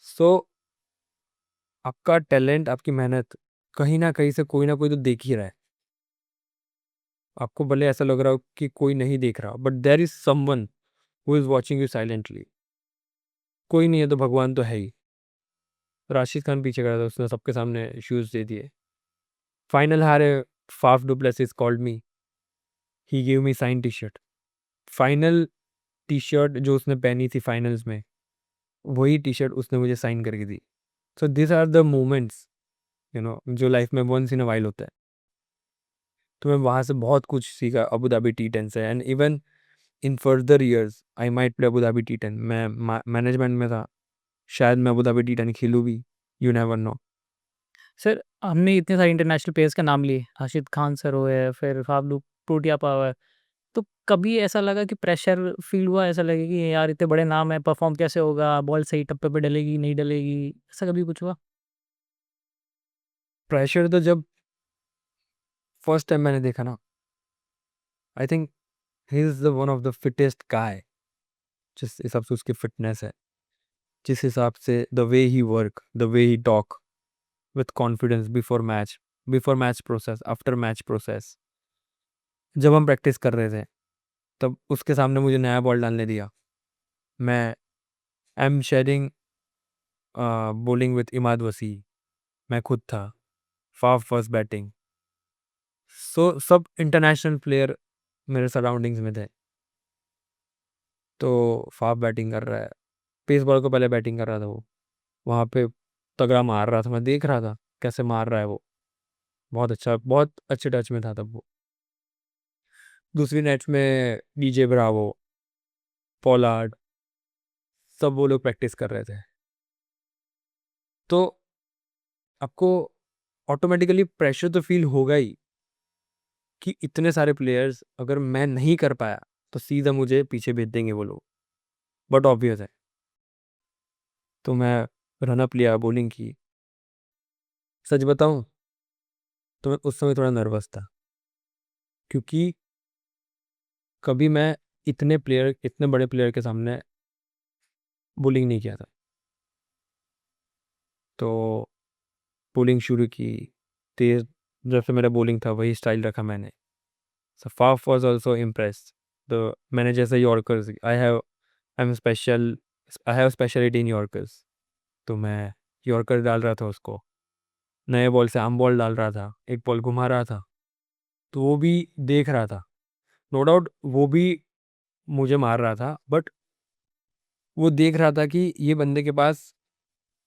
सो आपका टैलेंट, आपकी मेहनत कहीं ना कहीं से कोई ना कोई तो देख ही रहा है। आपको भले ऐसा लग रहा हो कि कोई नहीं देख रहा, but there is someone who is watching you silently. कोई नहीं है तो भगवान तो है ही। राशिद खान पीछे खड़ा था, उसने सबके सामने शूज़ दे दिए। फाइनल हारे, Faf du Plessis called me, he give me sign T shirt. Final T shirt जो उसने पहनी थी फाइनल्स में, वही टी शर्ट उसने मुझे साइन करके दी। So this are the moments, you know, जो लाइफ में वंस इन अ वाइल होता है। तो मैं वहाँ से बहुत कुछ सीखा अबू धाबी T10 से। And even in further years I might play Abu Dhabi T10। मैं मैनेजमेंट में था, शायद मैं अबू धाबी T10 खेलूँ भी, यू नेवर नो। सर, हमने इतने सारे इंटरनेशनल प्लेयर्स का नाम लिए, राशिद खान सर हुए, फिर फाफडू टूटियापा हुआ, तो कभी ऐसा लगा कि प्रेशर फ़ील हुआ, ऐसा लगे कि यार इतने बड़े नाम हैं, परफ़ॉर्म कैसे होगा, बॉल सही टप्पे पे डलेगी, नहीं डलेगी, ऐसा कभी कुछ हुआ? प्रेशर तो जब फर्स्ट टाइम मैंने देखा ना, I think he is the one of the fittest guy. जिस हिसाब से उसकी फिटनेस है, जिस हिसाब से the way he work, the way he talk with confidence before match process, after match process. जब हम प्रैक्टिस कर रहे थे तब उसके सामने मुझे नया बॉल डालने दिया। मैं I am sharing bowling with Imad वसी, मैं खुद था, फाफ फर्स्ट बैटिंग। सो सब इंटरनेशनल प्लेयर मेरे सराउंडिंग्स में थे। तो फाफ बैटिंग कर रहा है, पेस बॉल को पहले बैटिंग कर रहा था वो, वहाँ पे तगड़ा मार रहा था, मैं देख रहा था कैसे मार रहा है वो। बहुत अच्छा, बहुत अच्छे टच में था तब वो। दूसरी नेट में DJ ब्रावो, पोलार्ड, सब वो लोग प्रैक्टिस कर रहे थे। तो आपको ऑटोमेटिकली प्रेशर तो फील होगा ही कि इतने सारे प्लेयर्स, अगर मैं नहीं कर पाया तो सीधा मुझे पीछे भेज देंगे वो लोग, बट ऑब्वियस है। तो मैं रनअप लिया, बॉलिंग की। सच बताऊं तो मैं उस समय थोड़ा नर्वस था, क्योंकि कभी मैं इतने बड़े प्लेयर के सामने बॉलिंग नहीं किया था। तो बॉलिंग शुरू की, तेज, जब से मेरा बॉलिंग था वही स्टाइल रखा मैंने। सो फाफ वाज आल्सो इम्प्रेस्ड तो मैंने जैसे yorkers I have speciality in yorkers, तो मैं यॉर्कर डाल रहा था उसको, नए बॉल से आम बॉल डाल रहा था, एक बॉल घुमा रहा था, तो वो भी देख रहा था। नो डाउट वो भी मुझे मार रहा था, बट वो देख रहा था कि ये बंदे के पास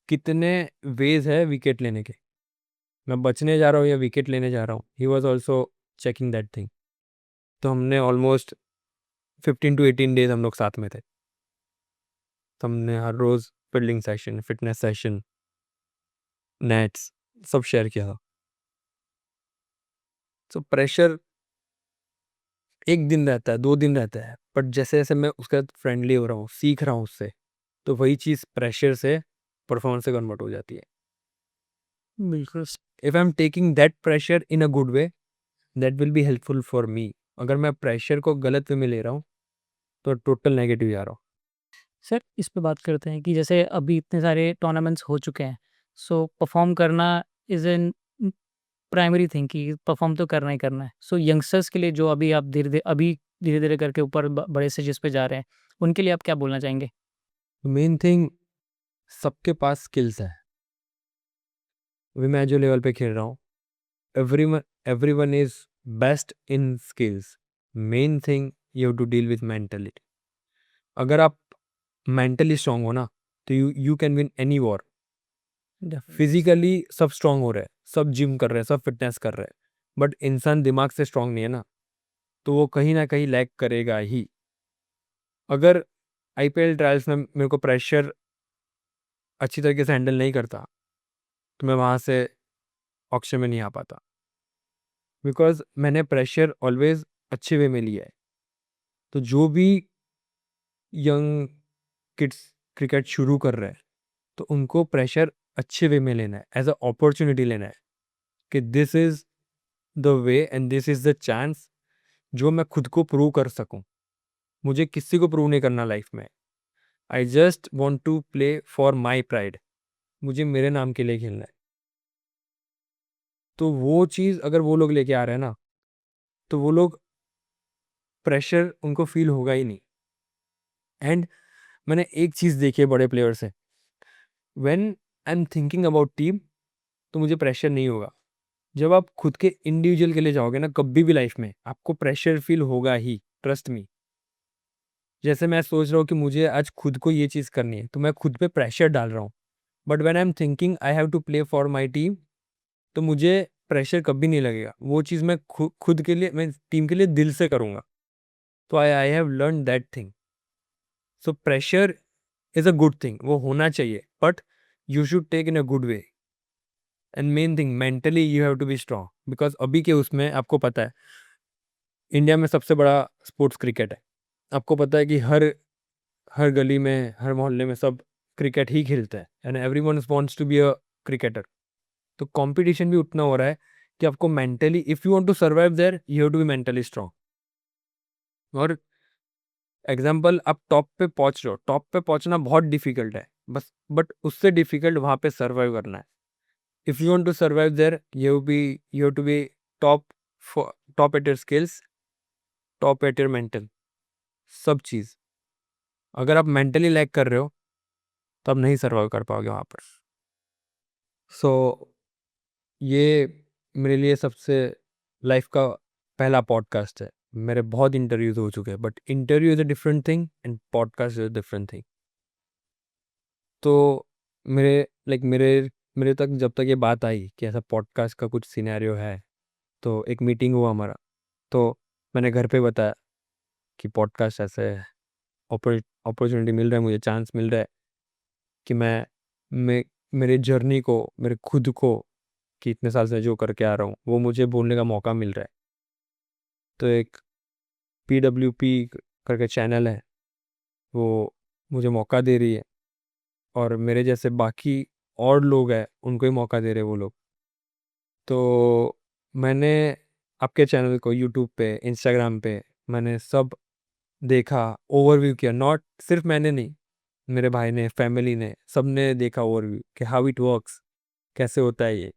कितने वेज है विकेट लेने के, मैं बचने जा रहा हूँ या विकेट लेने जा रहा हूँ। He was also checking that thing. तो हमने ऑलमोस्ट 15 to 18 days हम लोग साथ में थे। तो हमने हर रोज़ fielding session, fitness session, nets सब शेयर किया था। तो प्रेशर एक दिन रहता है, 2 दिन रहता है, बट जैसे-जैसे मैं उसके साथ फ्रेंडली हो रहा हूँ, सीख रहा हूँ उससे, तो वही चीज़ प्रेशर से परफॉर्मेंस से कन्वर्ट हो जाती है। बिल्कुल। If I am taking that pressure in a good way, that will be helpful for me. अगर मैं प्रेशर को गलत वे में ले रहा हूँ, तो टोटल नेगेटिव जा रहा हूँ। सर इस पे बात करते हैं कि जैसे अभी इतने सारे टूर्नामेंट्स हो चुके हैं, सो परफ़ॉर्म करना इज़ एन प्राइमरी थिंग कि परफ़ॉर्म तो करना ही करना है। सो यंगस्टर्स के लिए जो अभी धीरे-धीरे करके ऊपर बड़े स्टेजेस पे जा रहे हैं, उनके लिए आप क्या बोलना चाहेंगे? मेन थिंग, सबके पास स्किल्स है। अभी मैं जो लेवल पे खेल रहा हूँ, everyone everyone is best in skills. Main thing you have to deal with mentality. अगर आप मेंटली स्ट्रांग हो ना, तो you can win any war. Physically सब स्ट्रांग हो रहे हैं, सब जिम कर रहे हैं, सब फिटनेस कर रहे हैं, बट इंसान दिमाग से स्ट्रांग नहीं है ना, तो वो कहीं ना कहीं लैग करेगा ही। अगर आईपीएल ट्रायल्स में मेरे को प्रेशर अच्छी तरीके से हैंडल नहीं करता, तो मैं वहाँ से ऑक्शन में नहीं आ पाता, बिकॉज मैंने प्रेशर ऑलवेज अच्छे वे में लिया है। तो जो भी यंग किड्स क्रिकेट शुरू कर रहे हैं, तो उनको प्रेशर अच्छे वे में लेना है, एज अ अपॉर्चुनिटी लेना है कि this is the way and this is the chance जो मैं खुद को प्रूव कर सकूं। मुझे किसी को प्रूव नहीं करना लाइफ में। I just want to play for my pride. मुझे मेरे नाम के लिए खेलना है। तो वो चीज़ अगर वो लोग लेके आ रहे हैं ना, तो वो लोग प्रेशर उनको फील होगा ही नहीं। एंड मैंने एक चीज़ देखी है बड़े प्लेयर से, when I am thinking about team, तो मुझे प्रेशर नहीं होगा। जब आप खुद के इंडिविजुअल के लिए जाओगे ना, कभी भी लाइफ में आपको प्रेशर फील होगा ही, ट्रस्ट मी। जैसे मैं सोच रहा हूँ कि मुझे आज खुद को ये चीज़ करनी है, तो मैं खुद पे प्रेशर डाल रहा हूँ। But when I am thinking I have to play for my team, तो मुझे प्रेशर कभी नहीं लगेगा। वो चीज़ मैं खुद के लिए, मैं टीम के लिए दिल से करूँगा। तो I I have learn that thing. So pressure is a good thing, वो होना चाहिए, but you should take in a good way. And main thing, mentally you have to be strong, because अभी के उसमें आपको पता है, इंडिया में सबसे बड़ा स्पोर्ट्स क्रिकेट है। आपको पता है कि हर हर गली में, हर मोहल्ले में सब क्रिकेट ही खेलते हैं, and everyone wants to be a cricketer. तो कंपटीशन भी उतना हो रहा है कि आपको mentally, if you want to survive there, you have to be mentally strong. और एग्जाम्पल, आप टॉप पे पहुंच रहे हो, टॉप पे पहुंचना बहुत डिफिकल्ट है, बस बट उससे डिफिकल्ट वहां पे सर्वाइव करना है। If you want to survive there, you have to be top, top at your skills, top at your mental, सब चीज। अगर आप मेंटली लैग कर रहे हो, तो आप नहीं सर्वाइव कर पाओगे वहां पर। सो ये मेरे लिए सबसे लाइफ का पहला पॉडकास्ट है। मेरे बहुत इंटरव्यूज हो चुके हैं, but interview is a different thing and podcast is a different thing. तो मेरे लाइक मेरे मेरे तक जब तक ये बात आई कि ऐसा पॉडकास्ट का कुछ सिनेरियो है, तो एक मीटिंग हुआ हमारा। तो मैंने घर पे बताया कि पॉडकास्ट ऐसे अपॉर्चुनिटी मिल रहा है, मुझे चांस मिल रहा है कि मैं मेरे जर्नी को, मेरे खुद को, कि इतने साल से जो करके आ रहा हूँ, वो मुझे बोलने का मौका मिल रहा है। तो एक PWP करके चैनल है, वो मुझे मौका दे रही है, और मेरे जैसे बाकी और लोग हैं, उनको ही मौका दे रहे हैं वो लोग। तो मैंने आपके चैनल को यूट्यूब पे, इंस्टाग्राम पे, मैंने सब देखा, ओवरव्यू किया। नॉट सिर्फ मैंने नहीं, मेरे भाई ने, फैमिली ने, सब ने देखा ओवरव्यू कि हाउ इट वर्क्स, कैसे होता है ये।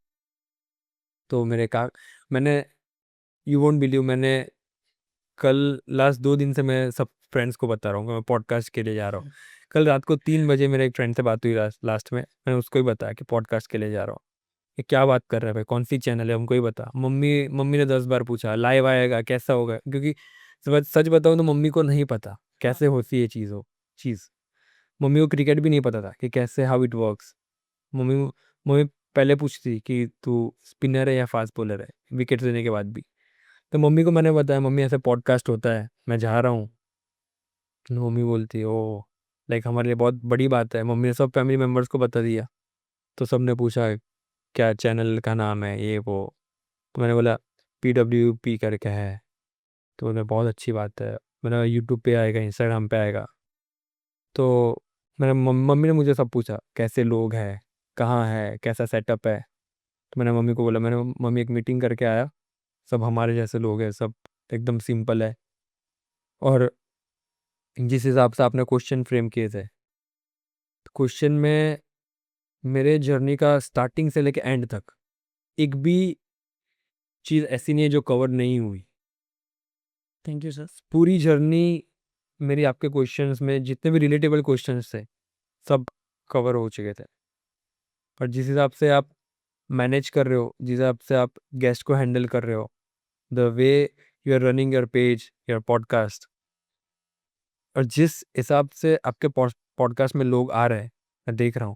तो मैंने, यू वोंट बिलीव, मैंने कल लास्ट 2 दिन से मैं सब फ्रेंड्स को बता रहा हूँ कि मैं पॉडकास्ट के लिए जा रहा हूँ। कल रात को 3 बजे मेरे एक फ्रेंड से बात हुई लास्ट में, मैंने उसको ही बताया कि पॉडकास्ट के लिए जा रहा हूँ। ये क्या बात कर रहा है भाई, कौन-सी चैनल है हमको ही बता। मम्मी ने 10 बार पूछा लाइव आएगा, कैसा होगा? क्योंकि सच बताऊँ तो मम्मी को नहीं पता कैसे होती है चीज़। मम्मी को क्रिकेट भी नहीं पता था कि कैसे how it works. Mummy mummy पहले पूछती कि तू स्पिनर है या फास्ट बॉलर है, विकेट लेने के बाद भी। तो मम्मी को मैंने बताया मम्मी ऐसे पॉडकास्ट होता है, मैं जा रहा हूँ। तो मम्मी बोलती ओह! लाइक हमारे लिए बहुत बड़ी बात है। मम्मी ने सब फैमिली मेंबर्स को बता दिया। तो सबने पूछा क्या चैनल का नाम है ये वो। तो मैंने बोला PWP करके है। तो बोले बहुत अच्छी बात है। मैंने यूट्यूब पे आएगा, इंस्टाग्राम पे आएगा। तो मैंने मम्मी ने मुझे सब पूछा कैसे लोग हैं, कहाँ है, कैसा सेटअप है। तो मैंने मम्मी को बोला, मैंने मम्मी एक मीटिंग करके आया, सब हमारे जैसे लोग हैं, सब एकदम सिंपल है। और जिस हिसाब से आपने क्वेश्चन फ्रेम किए थे, क्वेश्चन में मेरे जर्नी का स्टार्टिंग से लेके एंड तक एक भी चीज़ ऐसी नहीं है जो कवर नहीं हुई। Thank you sir. पूरी जर्नी मेरी आपके क्वेश्चंस में जितने भी रिलेटेबल क्वेश्चंस थे सब कवर हो चुके थे। और जिस हिसाब से आप मैनेज कर रहे हो, जिस हिसाब से आप गेस्ट को हैंडल कर रहे हो, the way you are running your page, your podcast, और जिस हिसाब से आपके पॉडकास्ट में लोग आ रहे हैं, मैं देख रहा हूँ,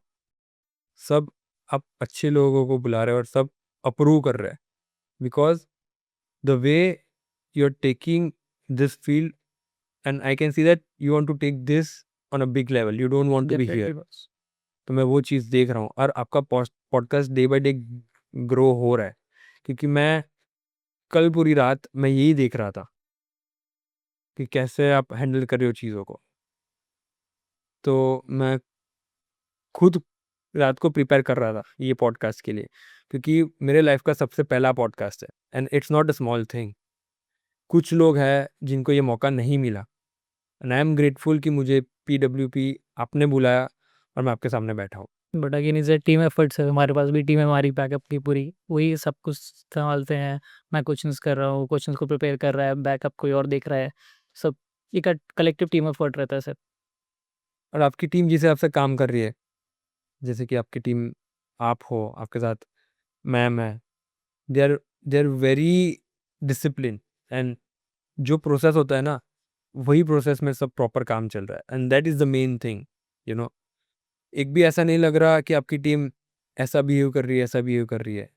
सब आप अच्छे लोगों को बुला रहे हो और सब अप्रूव कर रहे हैं। Because the way you are taking this field, and I can see that you want to take this on a big level, you don't want to be here. तो मैं वो चीज़ देख रहा हूँ और आपका podcast day by day grow हो रहा है। क्योंकि मैं कल पूरी रात मैं यही देख रहा था कि कैसे आप हैंडल कर रहे हो चीज़ों को। तो मैं खुद रात को प्रिपेयर कर रहा था ये पॉडकास्ट के लिए, क्योंकि मेरे लाइफ का सबसे पहला पॉडकास्ट है and it's not a small thing. कुछ लोग हैं जिनको ये मौका नहीं मिला एंड आई एम ग्रेटफुल कि मुझे PWP आपने बुलाया और मैं आपके सामने बैठा हूँ। But again is a team efforts है, हमारे पास भी टीम है हमारी बैकअप की पूरी, वही सब कुछ संभालते हैं। मैं क्वेश्चंस कर रहा हूँ, क्वेश्चंस को प्रिपेयर कर रहा है, बैकअप कोई और देख रहा है, सब एक कलेक्टिव टीम एफर्ट रहता है सर। और आपकी टीम जिस हिसाब से काम कर रही है, जैसे कि आपकी टीम आप हो, आपके साथ मैम है, they are very discipline, and जो प्रोसेस होता है ना वही प्रोसेस में सब प्रॉपर काम चल रहा है and that is the main thing, you know. एक भी ऐसा नहीं लग रहा कि आपकी टीम ऐसा बिहेव कर रही है, ऐसा बिहेव कर रही है।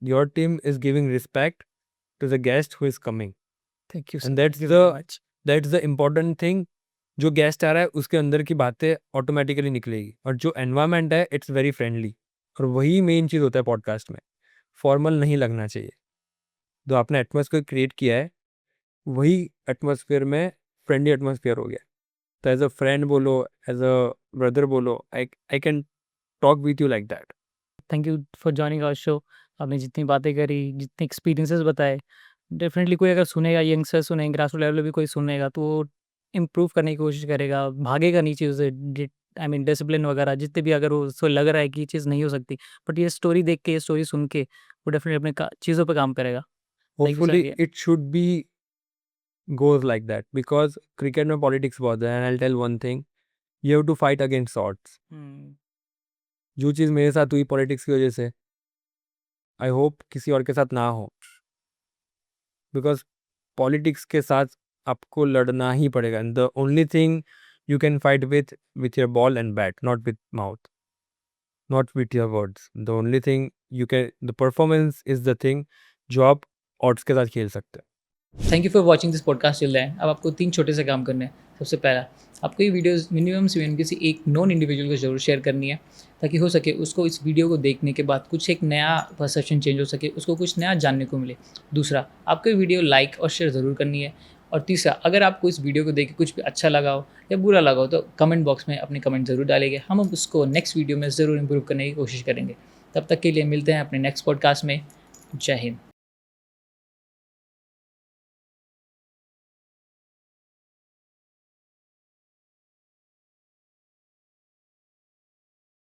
Your team is giving respect to the guest who is coming, thank you and sir, thank you very much. That's the important thing. जो गेस्ट आ रहा है उसके अंदर की बातें ऑटोमेटिकली निकलेगी, और जो एनवायरनमेंट है इट्स वेरी फ्रेंडली। और वही मेन चीज़ होता है पॉडकास्ट में, फॉर्मल नहीं लगना चाहिए। जो आपने एटमॉस्फेयर क्रिएट किया है वही एटमॉस्फेयर में फ्रेंडली एटमॉस्फेयर हो गया। तो एज अ फ्रेंड बोलो, एज अ ब्रदर बोलो, I can talk with you like that. Thank you for joining our show. आपने जितनी बातें करी, जितने एक्सपीरियंसेस बताए, डेफिनेटली कोई अगर सुनेगा, यंगस्टर सुनेंगे, ग्रासरूट लेवल पे भी कोई सुनेगा तो वो इम्प्रूव करने की कोशिश करेगा, भागेगा नहीं चीज़ों से। आई मीन डिसिप्लिन वगैरह जितने भी, अगर वो उसको लग रहा है कि ये चीज़ नहीं हो सकती, बट ये स्टोरी देख के, ये स्टोरी सुन के वो डेफिनेटली अपने चीज़ों पे काम करेगा। Thank you sir hopefully again. It should be goes like that, because cricket में पॉलिटिक्स बहुत है and I will tell one thing, you have to fight against odds. जो चीज़ मेरे साथ हुई पॉलिटिक्स की वजह से, आई होप किसी और के साथ ना हो, बिकॉज पॉलिटिक्स के साथ आपको लड़ना ही पड़ेगा and the only thing you can fight with your ball and bat, not with mouth, not with your words. The only thing you can, the performance is the thing जो आप odds के साथ खेल सकते हैं। Thank you for watching this podcast till then. अब आपको 3 छोटे से काम करने हैं। सबसे पहला, आपको ये वीडियोज़ मिनिमम से मिनिमम किसी एक नॉन इंडिविजुअल को ज़रूर शेयर करनी है, ताकि हो सके उसको इस वीडियो को देखने के बाद कुछ एक नया परसेप्शन चेंज हो सके, उसको कुछ नया जानने को मिले। दूसरा, आपको ये वीडियो लाइक और शेयर ज़रूर करनी है। और तीसरा, अगर आपको इस वीडियो को देख के कुछ भी अच्छा लगा हो या बुरा लगा हो, तो कमेंट बॉक्स में अपने कमेंट ज़रूर डालेंगे। हम उसको नेक्स्ट वीडियो में ज़रूर इम्प्रूव करने की कोशिश करेंगे। तब तक के लिए मिलते हैं अपने नेक्स्ट पॉडकास्ट में। जय हिंद।